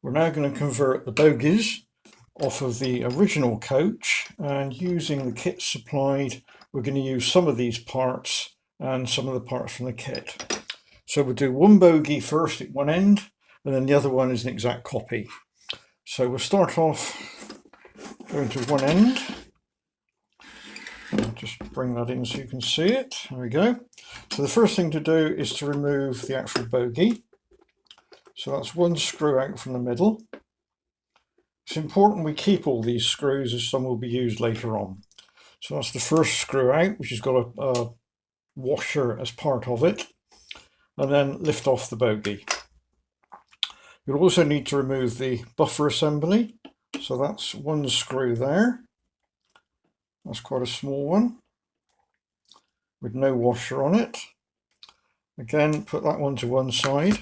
We're now going to convert the bogies off of the original coach, and using the kit supplied, we're going to use some of these parts and some of the parts from the kit. So we'll do one bogie first at one end, and then the other one is an exact copy. So we'll start off going to one end. I'll just bring that in so you can see it. There we go. So the first thing to do is to remove the actual bogie. So that's one screw out from the middle. It's important we keep all these screws as some will be used later on. So that's the first screw out, which has got a washer as part of it, and then lift off the bogie. You'll also need to remove the buffer assembly. So that's one screw there. That's quite a small one with no washer on it. Again, put that one to one side,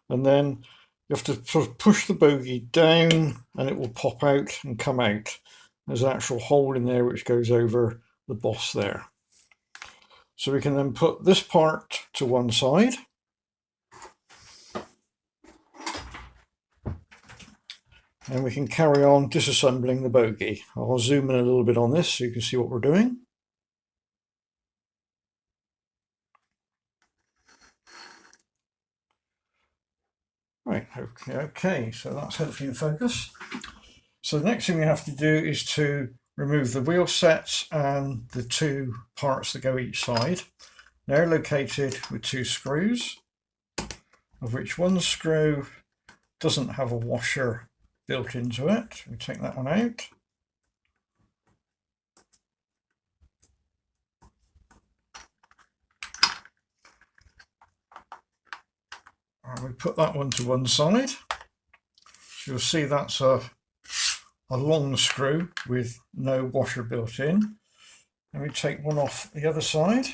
and then you have to sort of push the bogie down and it will pop out and come out. There's an actual hole in there which goes over the boss there. So we can then put this part to one side. And we can carry on disassembling the bogie. I'll zoom in a little bit on this so you can see what we're doing. Right, okay, so that's hopefully in focus. So the next thing we have to do is to remove the wheel sets and the two parts that go each side. They're located with two screws, of which one screw doesn't have a washer built into it. We take that one out. And we put that one to one side. So you'll see that's a long screw with no washer built in. And we take one off the other side.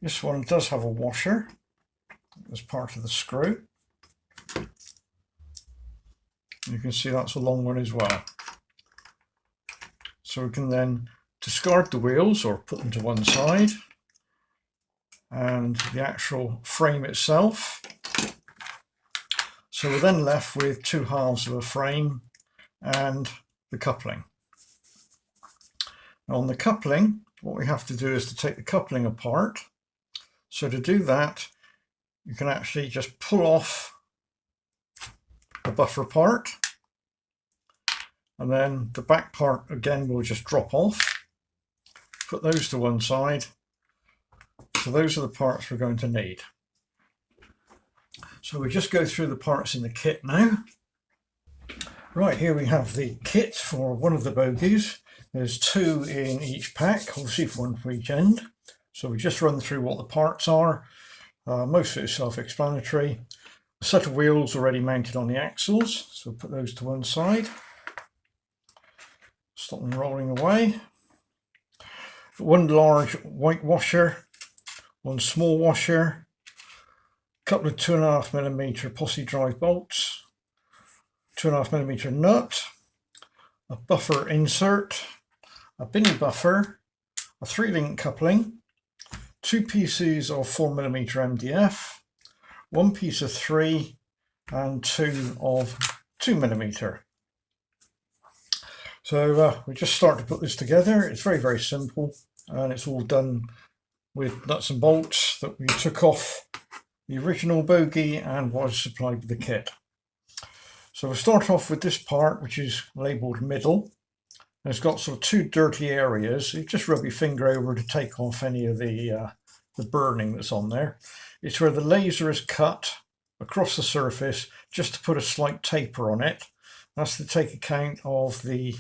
This one does have a washer as part of the screw. You can see that's a long one as well. So we can then discard the wheels or put them to one side, and the actual frame itself. So we're then left with two halves of a frame and the coupling. Now on the coupling, what we have to do is to take the coupling apart. So to do that, you can actually just pull off the buffer part, and then the back part again will just drop off. Put those to one side. So those are the parts we're going to need. So we just go through the parts in the kit now. Right, here we have the kit for one of the bogies. There's two in each pack, obviously one for each end. So we just run through what the parts are. Most of it is self-explanatory. A set of wheels already mounted on the axles, so we'll put those to one side. Stop them rolling away. One large white washer, one small washer, a couple of 2.5mm posse drive bolts, 2.5mm nut, a buffer insert, a binny buffer, a 3-link coupling, two pieces of 4mm MDF, one piece of 3, and two of 2mm. So we just start to put this together. It's very, very simple, and it's all done with nuts and bolts that we took off the original bogie and was supplied with the kit. So we'll start off with this part, which is labelled middle. And it's got sort of two dirty areas. You just rub your finger over to take off any of the burning that's on there. It's where the laser is cut across the surface just to put a slight taper on it. That's to take account of the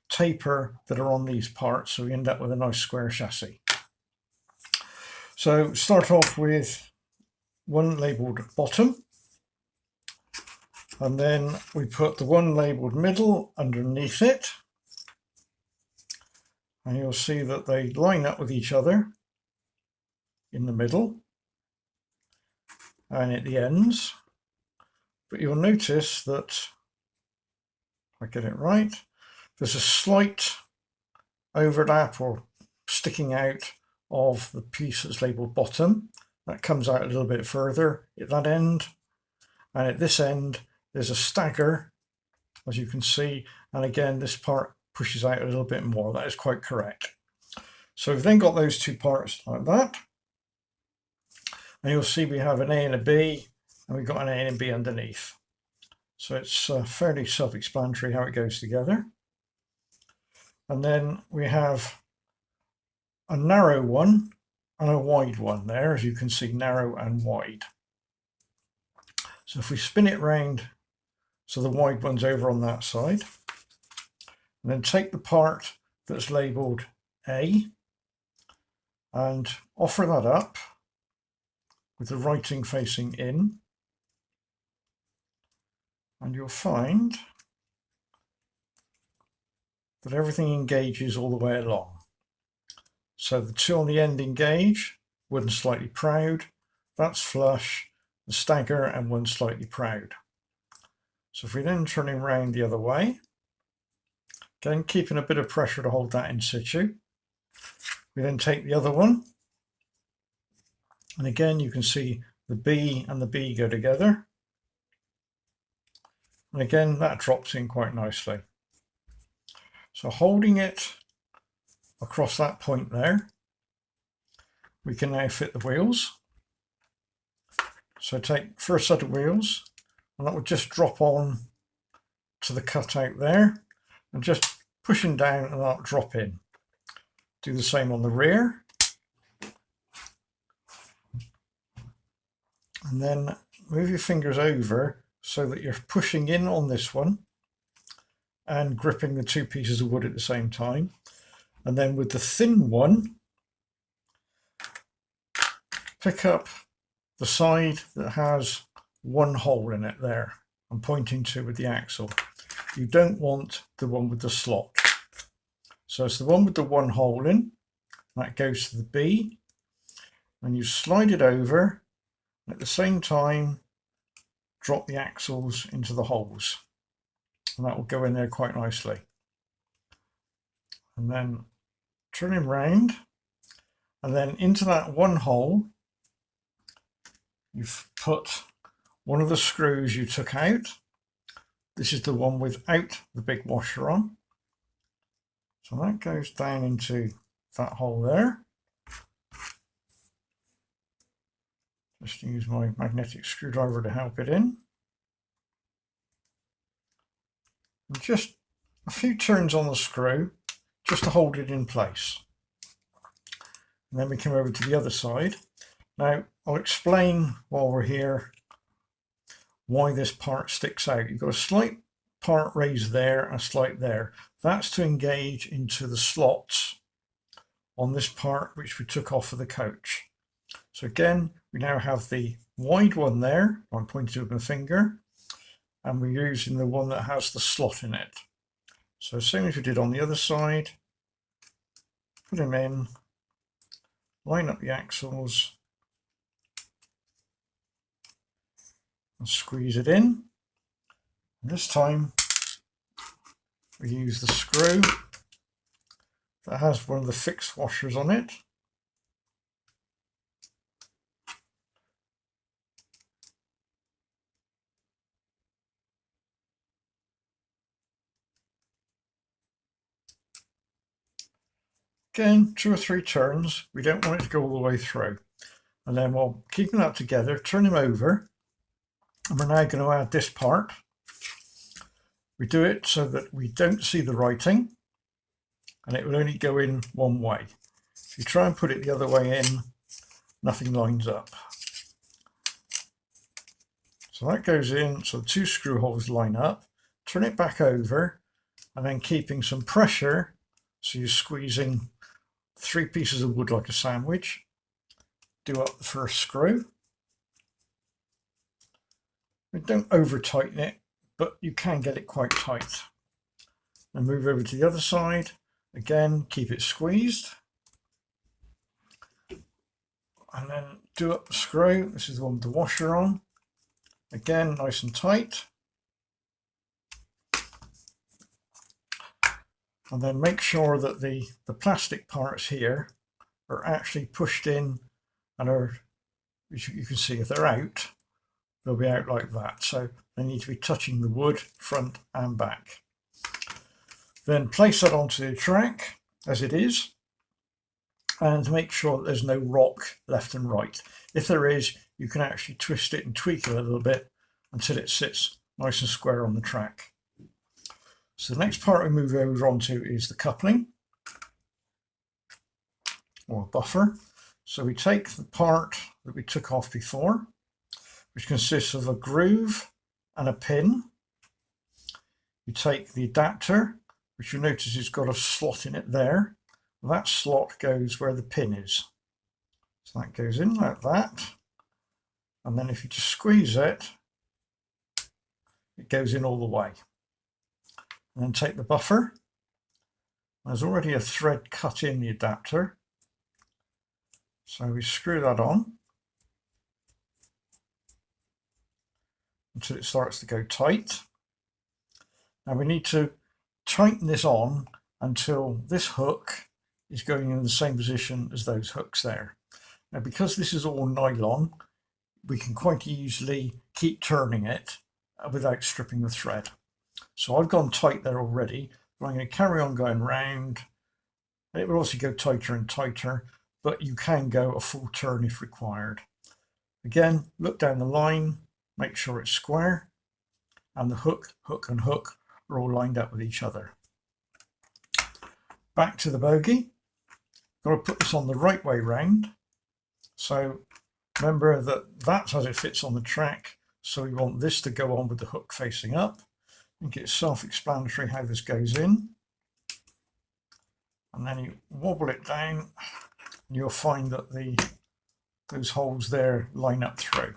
taper that are on these parts, so we end up with a nice square chassis. So start off with one labelled bottom, and then we put the one labelled middle underneath it, and you'll see that they line up with each other in the middle and at the ends. But you'll notice that, if I get it right, there's a slight overlap or sticking out of the piece that's labelled bottom. That comes out a little bit further at that end. And at this end, there's a stagger, as you can see. And again, this part pushes out a little bit more. That is quite correct. So we've then got those two parts like that. And you'll see we have an A and a B, and we've got an A and a B underneath. So it's fairly self-explanatory how it goes together. And then we have a narrow one and a wide one there, as you can see, narrow and wide. So if we spin it round, so the wide one's over on that side, and then take the part that's labelled A and offer that up with the writing facing in, and you'll find that everything engages all the way along. So the two on the end engage, one slightly proud, that's flush, the stagger, and one slightly proud. So if we then turn him round the other way, again keeping a bit of pressure to hold that in situ, we then take the other one, and again you can see the B and the B go together, and again that drops in quite nicely. So holding it across that point there, we can now fit the wheels. So take first set of wheels, and that would just drop on to the cutout there, and just pushing down and that'll drop in. Do the same on the rear. And then move your fingers over so that you're pushing in on this one and gripping the two pieces of wood at the same time. And then with the thin one, pick up the side that has one hole in it there. I'm pointing to with the axle. You don't want the one with the slot. So it's the one with the one hole in, that goes to the B, and you slide it over, and at the same time drop the axles into the holes, and that will go in there quite nicely. And then turn him round, and then into that one hole you've put one of the screws you took out. This is the one without the big washer on. So that goes down into that hole there. Just use my magnetic screwdriver to help it in. And just a few turns on the screw just to hold it in place. And then we come over to the other side. Now I'll explain while we're here why this part sticks out. You've got a slight part raised there and a slight there. That's to engage into the slots on this part which we took off of the coach. So again, we now have the wide one there, I'm pointing with my finger, and we're using the one that has the slot in it. So same as we did on the other side, put him in, line up the axles, and squeeze it in. And this time we use the screw that has one of the fixed washers on it. Again, 2 or 3 turns. We don't want it to go all the way through. And then we'll keep that together, turn him over, and we're now going to add this part. We do it so that we don't see the writing, and it will only go in one way. If you try and put it the other way in, nothing lines up. So that goes in, so the 2 screw holes line up. Turn it back over, and then keeping some pressure, so you're squeezing 3 pieces of wood like a sandwich. Do up the first screw. We don't over tighten it, but you can get it quite tight. And move over to the other side. Again, keep it squeezed. And then do up the screw. This is the one with the washer on. Again, nice and tight. And then make sure that the plastic parts here are actually pushed in and are, as you can see, if they're out, they'll be out like that. So they need to be touching the wood front and back. Then place that onto the track as it is, and make sure that there's no rock left and right. If there is, you can actually twist it and tweak it a little bit until it sits nice and square on the track. So the next part we move over onto is the coupling, or buffer. So we take the part that we took off before, which consists of a groove and a pin. You take the adapter, which you notice has got a slot in it there. That slot goes where the pin is. So that goes in like that. And then if you just squeeze it, it goes in all the way. And then take the buffer. There's already a thread cut in the adapter. So we screw that on until it starts to go tight. Now we need to tighten this on until this hook is going in the same position as those hooks there. Now because this is all nylon, we can quite easily keep turning it without stripping the thread. So I've gone tight there already, but I'm going to carry on going round. It will also go tighter and tighter, but you can go a full turn if required. Again, look down the line, make sure it's square, and the hook, and hook are all lined up with each other. Back to the bogie. Got to put this on the right way round. So remember that that's as it fits on the track. So we want this to go on with the hook facing up. I think it's self-explanatory how this goes in. And then you wobble it down, and you'll find that those holes there line up through.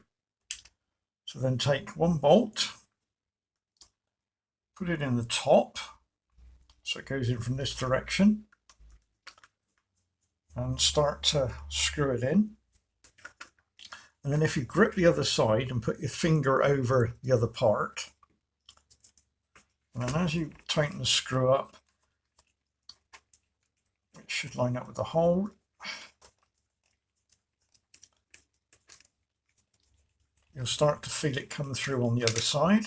So then take one bolt, put it in the top, so it goes in from this direction, and start to screw it in. And then if you grip the other side and put your finger over the other part, and then as you tighten the screw up, it should line up with the hole. You'll start to feel it come through on the other side.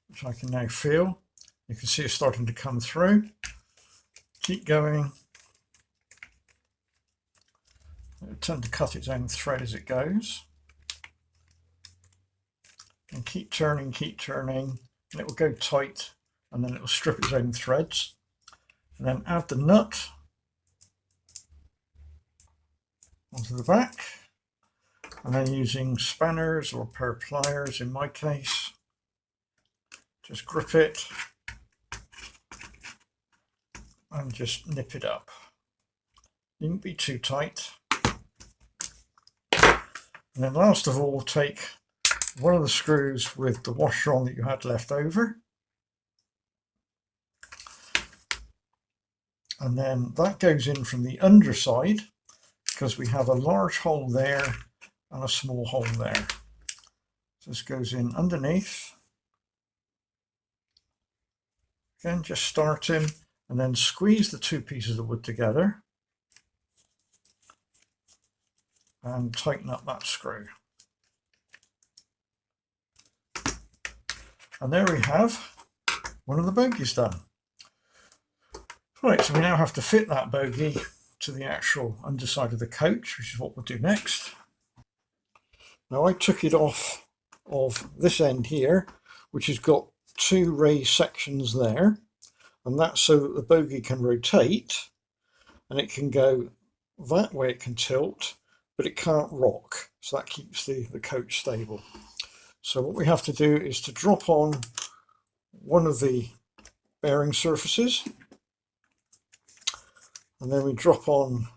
Which I can now feel. You can see it starting to come through. Keep going. It'll tend to cut its own thread as it goes. And keep turning, and it will go tight, and then it will strip its own threads. And then add the nut onto the back, and then using spanners or pair of pliers in my case, just grip it and just nip it up. Needn't be too tight. And then last of all, take one of the screws with the washer on that you had left over, and then that goes in from the underside, because we have a large hole there and a small hole there. So this goes in underneath. Again, just starting, and then squeeze the two pieces of wood together and tighten up that screw. And there we have one of the bogies done. Right, so we now have to fit that bogie to the actual underside of the coach, which is what we'll do next. Now I took it off of this end here, which has got two raised sections there, and that's so that the bogie can rotate, and it can go that way, it can tilt, but it can't rock, so that keeps the coach stable. So what we have to do is to drop on one of the bearing surfaces, and then we drop on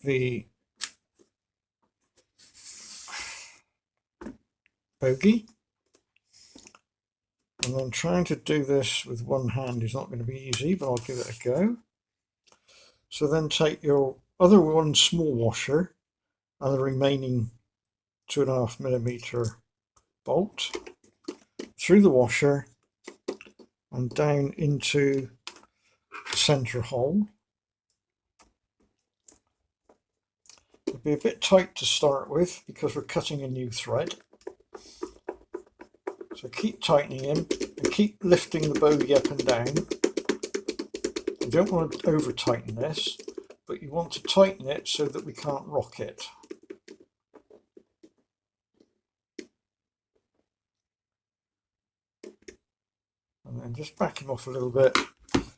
the bogie. And then trying to do this with one hand is not going to be easy, but I'll give it a go. So then take your other one small washer and the remaining 2.5mm bolt through the washer and down into the center hole. It'll be a bit tight to start with because we're cutting a new thread. So keep tightening him and keep lifting the bogey up and down. You don't want to over tighten this, but you want to tighten it so that we can't rock it. And then just back him off a little bit.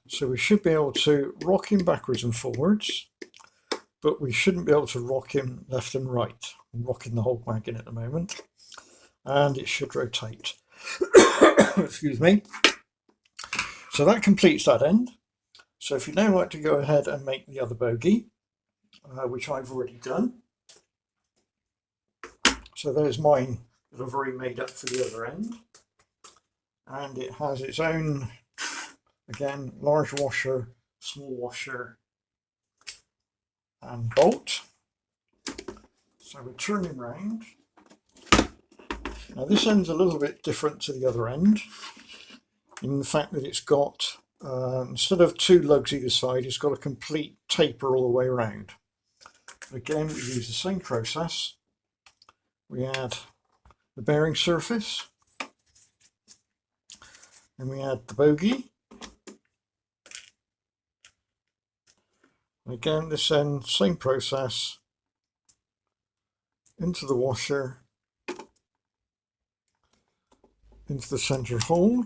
So we should be able to rock him backwards and forwards, but we shouldn't be able to rock him left and right. I'm rocking the whole wagon at the moment, and it should rotate. Excuse me. So that completes that end. So if you'd now like to go ahead and make the other bogey, which I've already done. So there's mine that I've already made up for the other end. And it has its own, again, large washer, small washer, and bolt. So we're turning round. Now this end's a little bit different to the other end, in the fact that it's got, instead of two lugs either side, it's got a complete taper all the way around. Again, we use the same process. We add the bearing surface, and we add the bogey. And again, this end, same process, into the washer, into the center hole,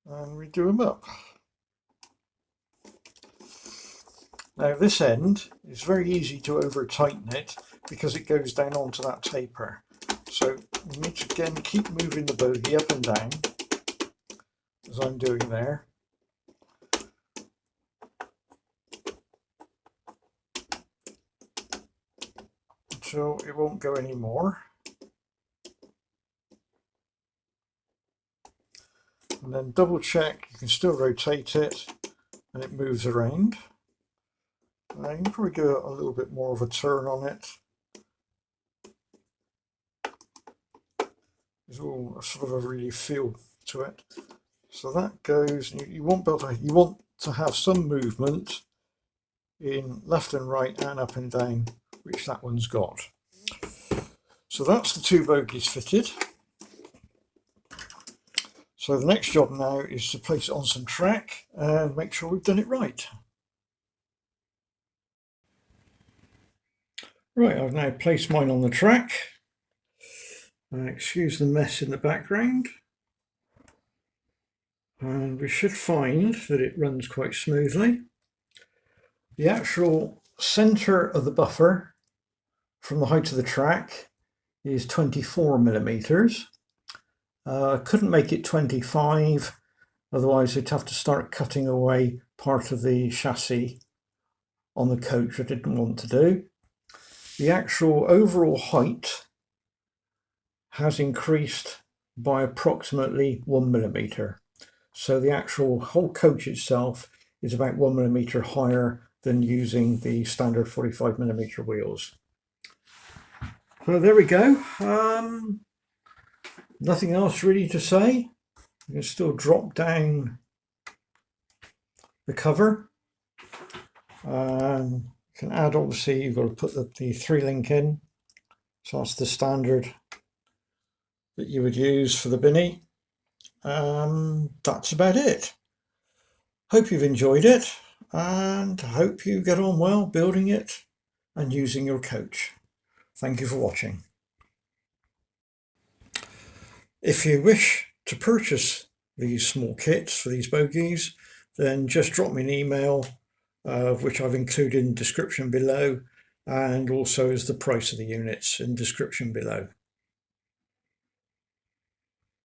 and we do them up. Now this end is very easy to over tighten it because it goes down onto that taper. So we need to again keep moving the bogey up and down, as I'm doing there. So it won't go anymore. And then double check, you can still rotate it and it moves around. You can probably give it a little bit more of a turn on it. There's all sort of a really feel to it. So that goes, you want to have some movement in left and right and up and down, which that one's got. So that's the two bogies fitted. So the next job now is to place it on some track and make sure we've done it right. Right, I've now placed mine on the track. Excuse the mess in the background. And we should find that it runs quite smoothly. The actual centre of the buffer from the height of the track is 24 millimeters. Couldn't make it 25, otherwise I'd have to start cutting away part of the chassis on the coach, I didn't want to do. The actual overall height has increased by approximately 1 millimeter. So the actual whole coach itself is about 1 millimeter higher than using the standard 45 millimeter wheels. So there we go. Nothing else really to say. You can still drop down the cover. You can add, obviously, you've got to put the 3-link in. So that's the standard that you would use for the Binny. That's about it. Hope you've enjoyed it and hope you get on well building it and using your coach. Thank you for watching. If you wish to purchase these small kits for these bogies, then just drop me an email, which I've included in the description below, and also is the price of the units in the description below.